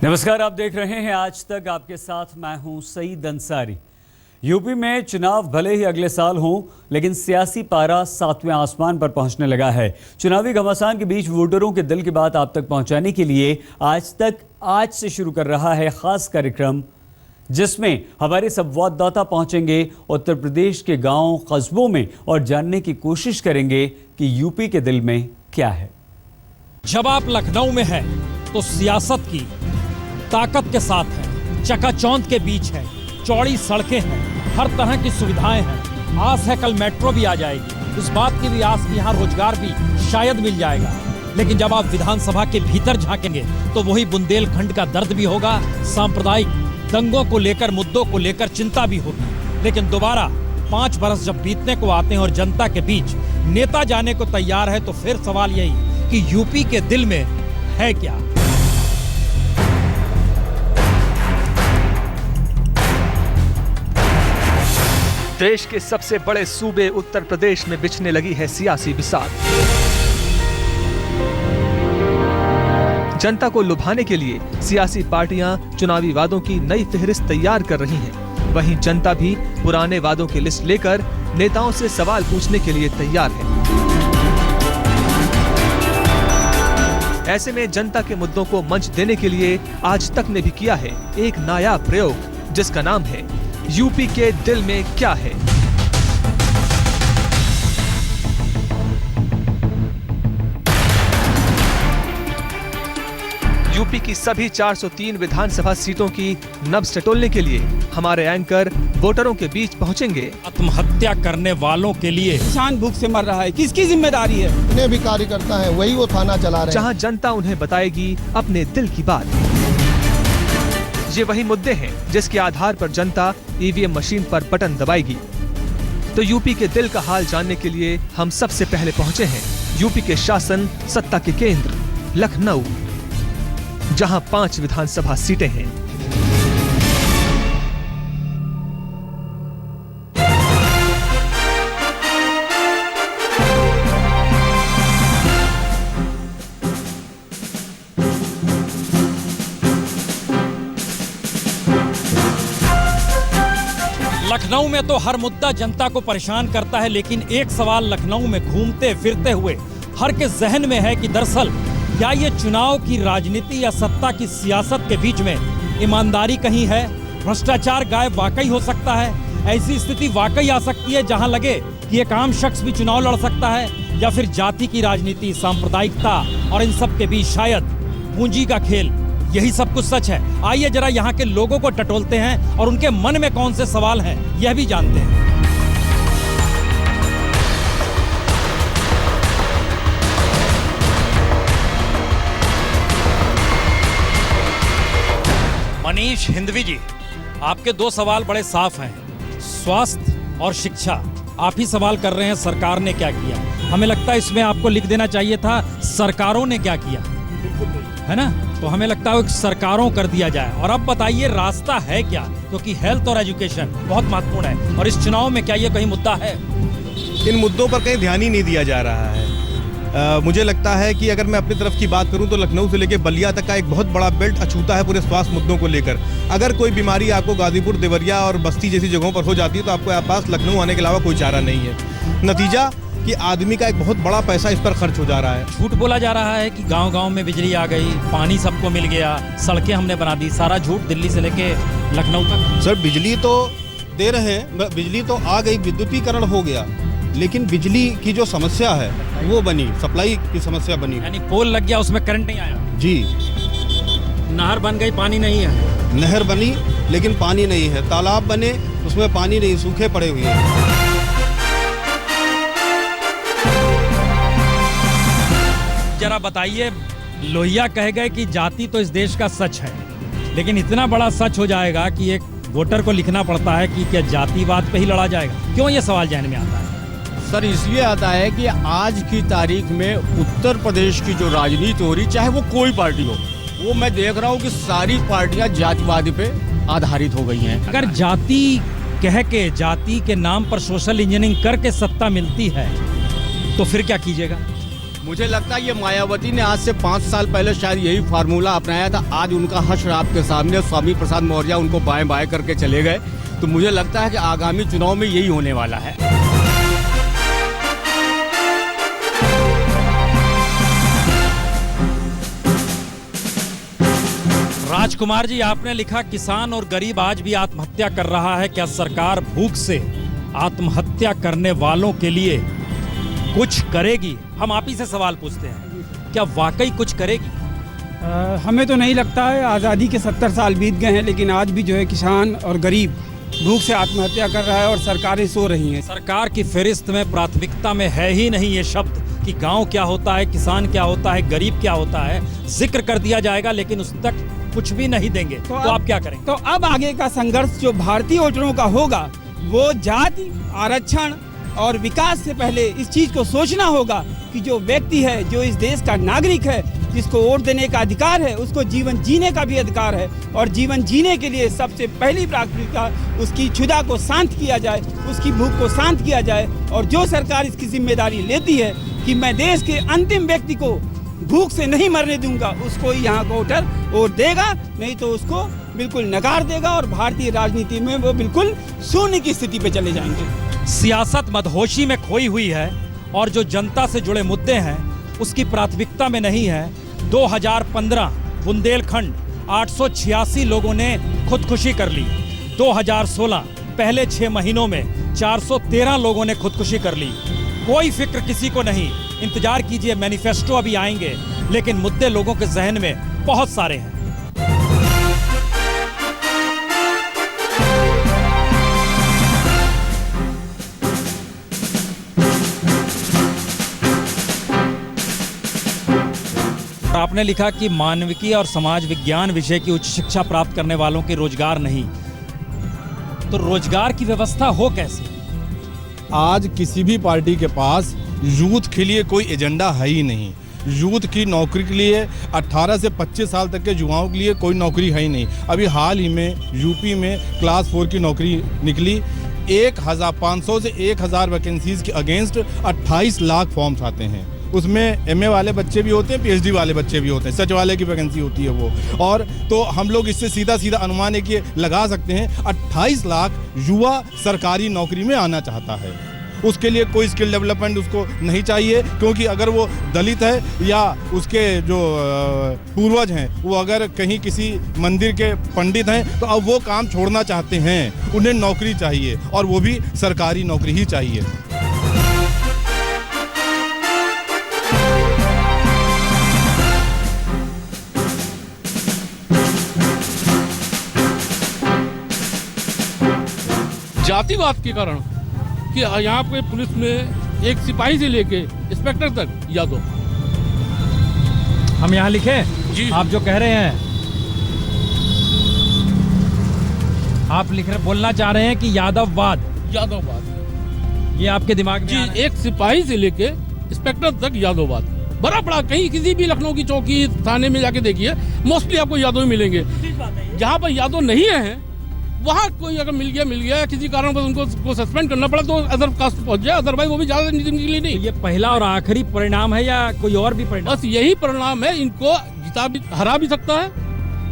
नमस्कार, आप देख रहे हैं आज तक। आपके साथ मैं हूं सईद अंसारी। यूपी में चुनाव भले ही अगले साल हों, लेकिन सियासी पारा 7वें आसमान पर पहुंचने लगा है। चुनावी घमासान के बीच वोटरों के दिल की बात आप तक पहुंचाने के लिए आज तक आज से शुरू कर रहा है खास कार्यक्रम, जिसमें हमारे संवाददाता पहुंचेंगे उत्तर प्रदेश के गांव कस्बों में और जानने की कोशिश करेंगे कि यूपी के दिल में क्या है। जब आप लखनऊ में हैं तो सियासत की ताकत के साथ है, चकाचौंध के बीच है, चौड़ी सड़कें हैं, हर तरह की सुविधाएं हैं। आस है कल मेट्रो भी आ जाएगी, इस बात की भी आस कि यहाँ रोजगार भी शायद मिल जाएगा। लेकिन जब आप विधानसभा के भीतर झांकेंगे तो वही बुंदेलखंड का दर्द भी होगा, सांप्रदायिक दंगों को लेकर, मुद्दों को लेकर चिंता भी होगी। लेकिन दोबारा 5 बरस जब बीतने को आते हैं और जनता के बीच नेता जाने को तैयार है, तो फिर सवाल यही कि यूपी के दिल में है क्या। देश के सबसे बड़े सूबे उत्तर प्रदेश में बिछने लगी है सियासी बिसात। जनता को लुभाने के लिए सियासी पार्टियां चुनावी वादों की नई फहरिस्त तैयार कर रही हैं। वहीं जनता भी पुराने वादों की लिस्ट लेकर नेताओं से सवाल पूछने के लिए तैयार है। ऐसे में जनता के मुद्दों को मंच देने के लिए आज तक ने भी किया है एक नायाब प्रयोग, जिसका नाम है यूपी के दिल में क्या है। यूपी की सभी 403 विधानसभा सीटों की नब्ज टटोलने के लिए हमारे एंकर वोटरों के बीच पहुंचेंगे। आत्महत्या करने वालों के लिए किसान भूख से मर रहा है, किसकी जिम्मेदारी है? जितने भी कार्यकर्ता हैं वही वो थाना चला रहे हैं। जहां जनता उन्हें बताएगी अपने दिल की बात। ये वही मुद्दे हैं जिसके आधार पर जनता ईवीएम मशीन पर बटन दबाएगी। तो यूपी के दिल का हाल जानने के लिए हम सबसे पहले पहुंचे हैं यूपी के शासन सत्ता के केंद्र लखनऊ, जहां 5 विधानसभा सीटें हैं। लखनऊ में तो हर मुद्दा जनता को परेशान करता है, लेकिन एक सवाल लखनऊ में घूमते फिरते हुए हर के जहन में है कि दरअसल क्या ये चुनाव की राजनीति या सत्ता की सियासत के बीच में ईमानदारी कहीं है? भ्रष्टाचार गायब वाकई हो सकता है? ऐसी स्थिति वाकई आ सकती है जहां लगे कि एक आम शख्स भी चुनाव लड़ सकता है? या फिर जाति की राजनीति, सांप्रदायिकता और इन सब के बीच शायद पूंजी का खेल, यही सब कुछ सच है? आइए जरा यहाँ के लोगों को टटोलते हैं और उनके मन में कौन से सवाल हैं यह भी जानते हैं। मनीष हिंदवी जी, आपके 2 सवाल बड़े साफ हैं, स्वास्थ्य और शिक्षा। आप ही सवाल कर रहे हैं सरकार ने क्या किया। हमें लगता है इसमें आपको लिख देना चाहिए था सरकारों ने क्या किया, है ना? तो हमें लगता है सरकारों कर दिया जाए। और अब बताइए रास्ता है क्या, क्योंकि हेल्थ और एजुकेशन बहुत महत्वपूर्ण है और इस चुनाव में क्या ये कहीं मुद्दा है? इन मुद्दों पर कहीं ध्यान ही नहीं दिया जा रहा है। मुझे लगता है कि अगर मैं अपनी तरफ की बात करूं तो लखनऊ से लेकर बलिया तक का एक बहुत बड़ा बेल्ट अछूता है पूरे स्वास्थ्य मुद्दों को लेकर। अगर कोई बीमारी आपको गाजीपुर, देवरिया और बस्ती जैसी जगहों पर हो जाती है तो आपको पास लखनऊ आने के अलावा कोई चारा नहीं है। नतीजा कि आदमी का एक बहुत बड़ा पैसा इस पर खर्च हो जा रहा है। झूठ बोला जा रहा है कि गांव-गांव में बिजली आ गई, पानी सबको मिल गया, सड़कें हमने बना दी। सारा झूठ दिल्ली से लेके लखनऊ तक। सर, बिजली तो दे रहे हैं, बिजली तो आ गई, विद्युतीकरण हो गया, लेकिन बिजली की जो समस्या है वो बनी, सप्लाई की समस्या बनी। यानी पोल लग गया, उसमें करंट नहीं आया। जी। नहर बन गई, पानी नहीं है। नहर बनी लेकिन पानी नहीं है। तालाब बने, उसमें पानी नहीं, सूखे पड़े हुए हैं। जरा बताइए, लोहिया कह गए कि जाति तो इस देश का सच है, लेकिन इतना बड़ा सच हो जाएगा कि एक वोटर को लिखना पड़ता है कि क्या जातिवाद पे ही लड़ा जाएगा? क्यों ये सवाल जहन में आता है? सर, इसलिए आता है कि आज की तारीख में उत्तर प्रदेश की जो राजनीति हो रही, चाहे वो कोई पार्टी हो, वो मैं देख रहा हूँ कि सारी पार्टियां जातिवाद पे आधारित हो गई हैं। अगर जाति कह के, जाति के नाम पर सोशल इंजीनियरिंग करके सत्ता मिलती है तो फिर क्या कीजिएगा? मुझे लगता है ये मायावती ने आज से 5 साल पहले शायद यही फार्मूला अपनाया था। आज उनका हश्र आपके सामने, स्वामी प्रसाद मौर्य उनको बाएं बाएं करके चले गए। तो मुझे लगता है कि आगामी चुनाव में यही होने वाला है। राजकुमार जी, आपने लिखा किसान और गरीब आज भी आत्महत्या कर रहा है। क्या सरकार भूख से आत्महत्या करने वालों के लिए कुछ करेगी? हम आप ही से सवाल पूछते हैं, क्या वाकई कुछ करेगी? हमें तो नहीं लगता है। आज़ादी के 70 साल बीत गए हैं, लेकिन आज भी जो है किसान और गरीब भूख से आत्महत्या कर रहा है और सरकारें सो रही हैं। सरकार की फहरिस्त में प्राथमिकता में है ही नहीं ये शब्द कि गांव क्या होता है, किसान क्या होता है, गरीब क्या होता है। जिक्र कर दिया जाएगा लेकिन उस तक कुछ भी नहीं देंगे। तो आप क्या करेंगे? तो अब आगे का संघर्ष जो भारतीय वोटरों का होगा वो जाति, आरक्षण और विकास से पहले इस चीज को सोचना होगा कि जो व्यक्ति है, जो इस देश का नागरिक है, जिसको वोट देने का अधिकार है, उसको जीवन जीने का भी अधिकार है। और जीवन जीने के लिए सबसे पहली प्राथमिकता उसकी क्षुधा को शांत किया जाए, उसकी भूख को शांत किया जाए। और जो सरकार इसकी जिम्मेदारी लेती है कि मैं देश के अंतिम व्यक्ति को भूख से नहीं मरने दूंगा, उसको ही यहाँ का वोटर वोट देगा, नहीं तो उसको बिल्कुल नकार देगा और भारतीय राजनीति में वो बिल्कुल शून्य की स्थिति पे चले जाएंगे। सियासत मदहोशी में खोई हुई है और जो जनता से जुड़े मुद्दे हैं उसकी प्राथमिकता में नहीं है। 2015 बुंदेलखंड 886 लोगों ने खुदकुशी कर ली। 2016 पहले 6 महीनों में 413 लोगों ने खुदकुशी कर ली। कोई फिक्र किसी को नहीं। इंतजार कीजिए, मैनिफेस्टो अभी आएंगे, लेकिन मुद्दे लोगों के जहन में बहुत सारे हैं। आपने लिखा कि मानविकी और समाज विज्ञान विषय की उच्च शिक्षा प्राप्त करने वालों के रोजगार नहीं, तो रोजगार की व्यवस्था हो कैसे? आज किसी भी पार्टी के पास यूथ के लिए कोई एजेंडा है ही नहीं। यूथ की नौकरी के लिए 18 से 25 साल तक के युवाओं के लिए कोई नौकरी है ही नहीं। अभी हाल ही में यूपी में क्लास 4 की नौकरी निकली। 1500 से 1000 वैकेंसीज के अगेंस्ट 28 लाख फॉर्म्स आते हैं। उसमें एमए वाले बच्चे भी होते हैं, पीएचडी वाले बच्चे भी होते हैं, सच वाले की वैकेंसी होती है वो। और तो हम लोग इससे सीधा सीधा अनुमान एक ये लगा सकते हैं 28 लाख युवा सरकारी नौकरी में आना चाहता है। उसके लिए कोई स्किल डेवलपमेंट उसको नहीं चाहिए, क्योंकि अगर वो दलित है या उसके जो पूर्वज हैं वो अगर कहीं किसी मंदिर के पंडित हैं तो अब वो काम छोड़ना चाहते हैं। उन्हें नौकरी चाहिए और वो भी सरकारी नौकरी ही चाहिए। जातिवाद के कारण कि यहाँ पे पुलिस में एक सिपाही से लेके इंस्पेक्टर तक यादव। हम यहाँ लिखें जी। आप जो कह रहे हैं, आप लिख रहे, बोलना चाह रहे हैं कि यादववाद, ये आपके दिमाग में जी, एक सिपाही से लेके इंस्पेक्टर तक यादववाद बड़ा बड़ा। कहीं किसी भी लखनऊ की चौकी थाने में जाके देखिए, मोस्टली आपको यादव ही मिलेंगे। जहाँ पर यादव नहीं है वहाँ कोई अगर मिल गया किसी कारण बस उनको सस्पेंड करना पड़ा तो अदर कास्ट पहुंच जाए, अदरवाइज वो भी ज्यादा निकली नहीं। ये पहला और आखिरी परिणाम है या कोई और भी परिणाम? बस यही परिणाम है। इनको जिता भी, हरा भी सकता है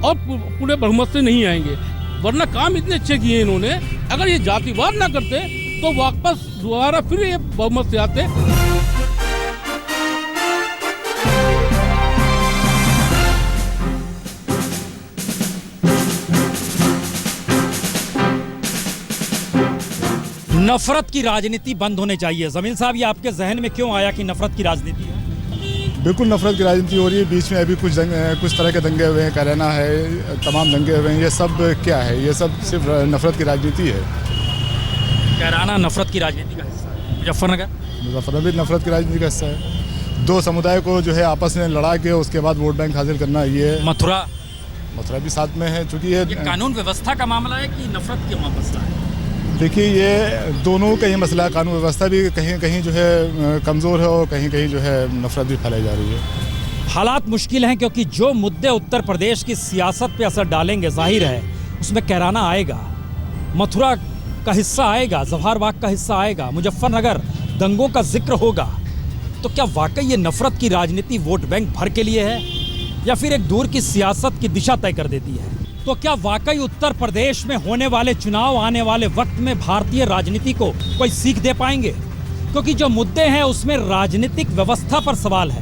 और पूरे बहुमत से नहीं आएंगे, वरना काम इतने अच्छे किए इन्होंने। अगर ये जातिवाद ना करते तो वापस दोबारा फिर ये बहुमत से आते। नफरत की राजनीति बंद होनी चाहिए। जमील साहब, ये आपके जहन में क्यों आया कि नफरत की राजनीति है? बिल्कुल नफरत की राजनीति हो रही है। बीच में अभी कुछ तरह के दंगे हुए हैं, कैराना है, तमाम दंगे हुए हैं। ये सब क्या है? ये सब सिर्फ नफरत की राजनीति है। कैराना नफरत की राजनीति का हिस्सा है। मुजफ्फरनगर भी नफरत की राजनीति का हिस्सा है। 2 समुदाय को जो है आपस में लड़ा के उसके बाद वोट बैंक हासिल करना, ये मथुरा भी साथ में है। चूँकि ये कानून व्यवस्था का मामला है कि नफरत के मसला है? देखिए, ये दोनों का ही मसला है। कानून व्यवस्था भी कहीं कहीं जो है कमज़ोर है और कहीं कहीं जो है नफरत भी फैलाई जा रही है। हालात मुश्किल हैं क्योंकि जो मुद्दे उत्तर प्रदेश की सियासत पे असर डालेंगे, जाहिर है उसमें कैराना आएगा, मथुरा का हिस्सा आएगा, जवाहर बाग का हिस्सा आएगा, मुजफ्फरनगर दंगों का जिक्र होगा। तो क्या वाकई ये नफरत की राजनीति वोट बैंक भर के लिए है या फिर एक दूर की सियासत की दिशा तय कर देती है? तो क्या वाकई उत्तर प्रदेश में होने वाले चुनाव आने वाले वक्त में भारतीय राजनीति को कोई सीख दे पाएंगे? क्योंकि जो मुद्दे हैं उसमें राजनीतिक व्यवस्था पर सवाल है।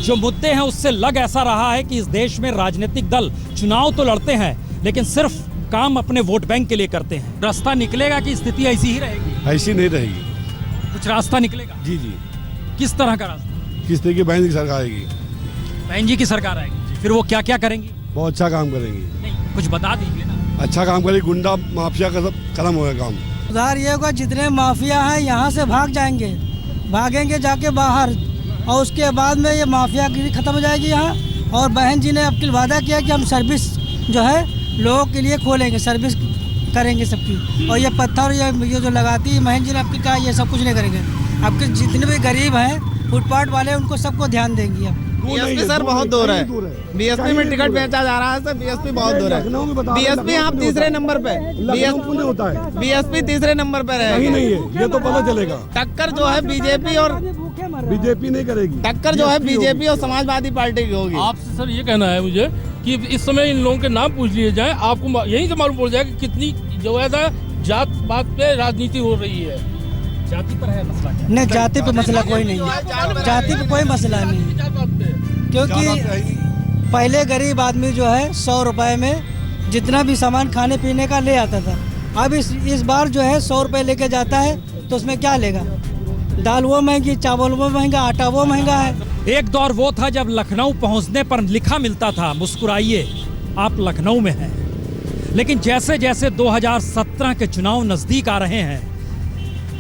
जो मुद्दे हैं उससे लग ऐसा रहा है कि इस देश में राजनीतिक दल चुनाव तो लड़ते हैं लेकिन सिर्फ काम अपने वोट बैंक के लिए करते हैं। रास्ता निकलेगा कि स्थिति ऐसी ही रहेगी? ऐसी नहीं रहेगी। कुछ रास्ता निकलेगा? जी जी। किस तरह का रास्ता? किस तरह की बहन की सरकार आएगी? बहन जी की सरकार आएगी, फिर वो क्या क्या करेंगी? बहुत अच्छा काम करेंगी। नहीं, कुछ बता दीजिए ना। अच्छा काम करेगी, गुंडा माफिया का सब खत्म होगा काम। सुधार ये होगा जितने माफिया हैं यहाँ से भाग जाएंगे, भागेंगे जाके बाहर, और उसके बाद में ये माफियागिरी खत्म हो जाएगी यहाँ। और बहन जी ने अब की वादा किया कि हम सर्विस जो है लोगों के लिए खोलेंगे, सर्विस करेंगे सबकी। और ये पत्थर ये जो लगाती है बहन जी ने आपकी कहा, ये सब कुछ नहीं करेंगे। आपके जितने भी गरीब हैं फुटपाथ वाले उनको सबको ध्यान देंगी। अब बीएसपी सर बहुत दूर है, बीएसपी में टिकट बेचा जा रहा है सर, बीएसपी बहुत दूर है। बीएसपी आप तीसरे नंबर पे, बीएसपी तीसरे नंबर पे रहेगी। नहीं है, ये तो पता चलेगा। टक्कर जो है बीजेपी और बीजेपी नहीं करेगी, टक्कर जो है बीजेपी और समाजवादी पार्टी की होगी। आपसे सर ये कहना है मुझे कि इस समय इन लोगों के नाम पूछ लिए जाए, आपको यहीं से मालूम पड़ जाएगा कि कितनी जो है जात पात पे राजनीति हो रही है। जाति पर है मसला? नहीं, जाति पे मसला कोई नहीं है, जाति पे कोई मसला नहीं, क्योंकि पहले गरीब आदमी जो है 100 रुपए में जितना भी सामान खाने पीने का ले आता था। अब इस बार जो है 100 रुपए लेके जाता है तो उसमें क्या लेगा? दाल वो महंगी, चावल वो महंगा, आटा वो महंगा है। एक दौर वो था जब लखनऊ पहुंचने पर लिखा मिलता था मुस्कुराइए आप लखनऊ में हैं। लेकिन जैसे जैसे 2017 के चुनाव नजदीक आ रहे हैं,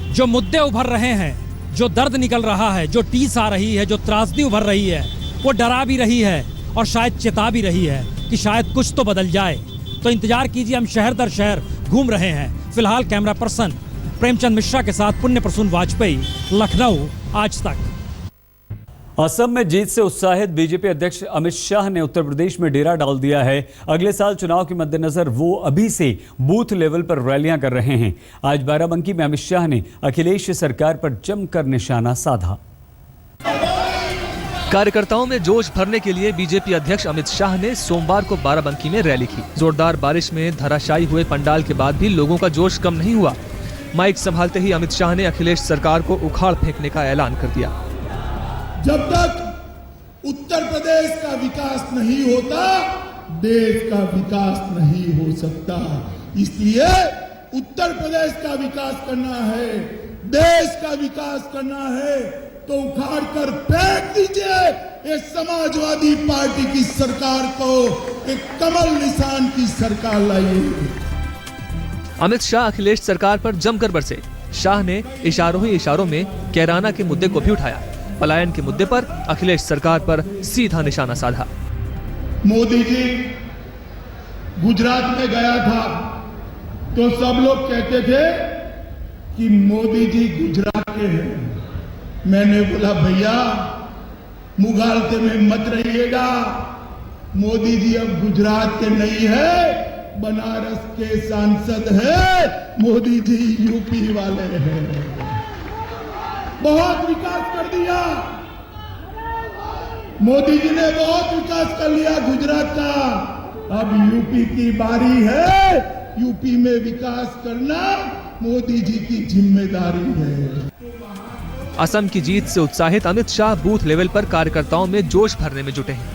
जो मुद्दे उभर रहे हैं, जो दर्द निकल रहा है, जो टीस आ रही है, जो त्रासदी उभर रही है, वो डरा भी रही है और शायद चेता भी रही है कि शायद कुछ तो बदल जाए। तो इंतजार कीजिए, हम शहर दर शहर घूम रहे हैं। फिलहाल कैमरा पर्सन प्रेमचंद मिश्रा के साथ पुण्य प्रसून वाजपेयी, लखनऊ, आज तक। असम में जीत से उत्साहित बीजेपी अध्यक्ष अमित शाह ने उत्तर प्रदेश में डेरा डाल दिया है। अगले साल चुनाव के मद्देनजर वो अभी से बूथ लेवल पर रैलियां कर रहे हैं। आज बाराबंकी में अमित शाह ने अखिलेश सरकार पर जमकर निशाना साधा। कार्यकर्ताओं में जोश भरने के लिए बीजेपी अध्यक्ष अमित शाह ने सोमवार को बाराबंकी में रैली की। जोरदार बारिश में धराशायी हुए पंडाल के बाद भी लोगों का जोश कम नहीं हुआ। माइक संभालते ही अमित शाह ने अखिलेश सरकार को उखाड़ फेंकने का ऐलान कर दिया। जब तक उत्तर प्रदेश का विकास नहीं होता, देश का विकास नहीं हो सकता। इसलिए उत्तर प्रदेश का विकास करना है, देश का विकास करना है तो उखाड़ कर फेंक दीजिए ये समाजवादी पार्टी की सरकार को, एक कमल निशान की सरकार लाइए। अमित शाह अखिलेश सरकार पर जमकर बरसे। शाह ने इशारों ही इशारों में कैराना के मुद्दे को भी उठाया। पलायन के मुद्दे पर अखिलेश सरकार पर सीधा निशाना साधा। मोदी जी गुजरात में गया था तो सब लोग कहते थे कि मोदी जी गुजरात के हैं। मैंने बोला भैया मुगालते में मत रहिएगा, मोदी जी अब गुजरात के नहीं है, बनारस के सांसद है, मोदी जी यूपी वाले हैं। बहुत विकास कर दिया मोदी जी ने, बहुत विकास कर लिया गुजरात का। अब यूपी की बारी है, यूपी में विकास करना मोदी जी की जिम्मेदारी है। असम की जीत से उत्साहित अमित शाह बूथ लेवल पर कार्यकर्ताओं में जोश भरने में जुटे हैं।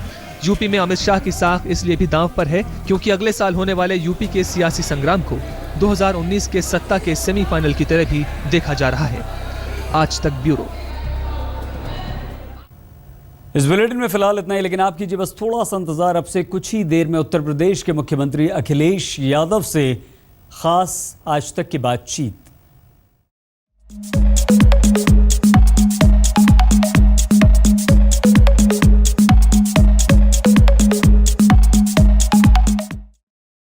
यूपी में अमित शाह की साख इसलिए भी दांव पर है क्योंकि अगले साल होने वाले यूपी के सियासी संग्राम को 2019 के सत्ता के सेमीफाइनल की तरह भी देखा जा रहा है। आज तक ब्यूरो। इस बुलेटिन में फिलहाल इतना ही, लेकिन आप कीजिए बस थोड़ा सा इंतजार। अब से कुछ ही देर में उत्तर प्रदेश के मुख्यमंत्री अखिलेश यादव से खास आज तक की बातचीत।